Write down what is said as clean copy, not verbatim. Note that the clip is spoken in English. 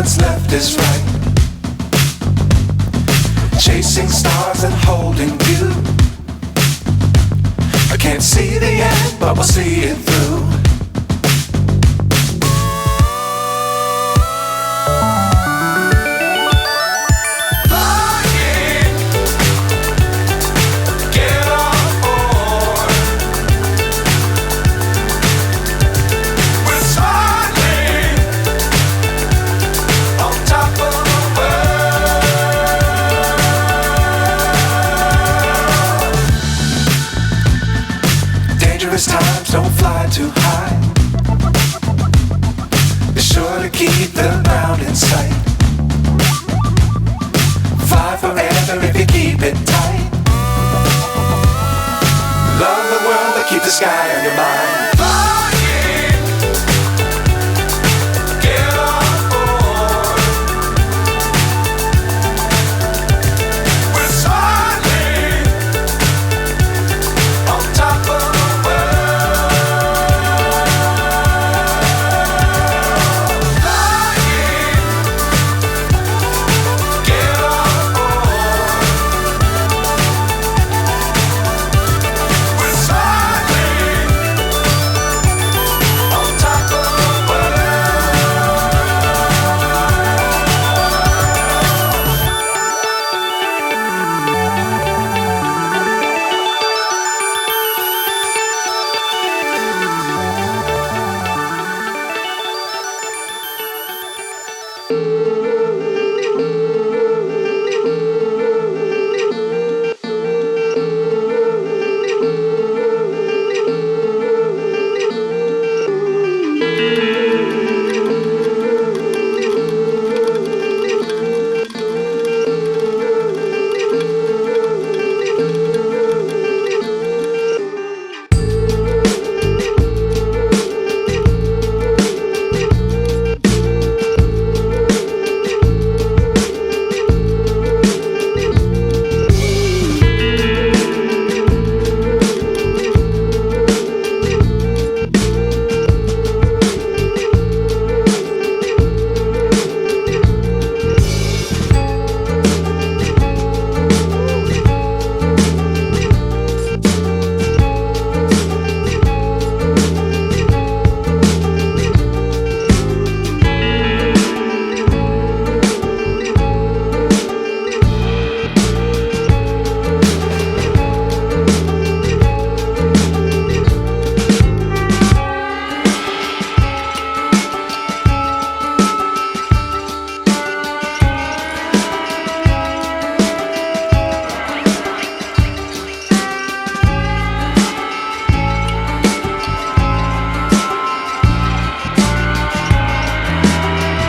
what's left is right. Chasing stars and holding you. I can't see the end, but we'll see it through. Times don't fly too high. Be sure to keep the ground in sight. Fly forever if you keep it tight. Love the world but keep the sky on your mind.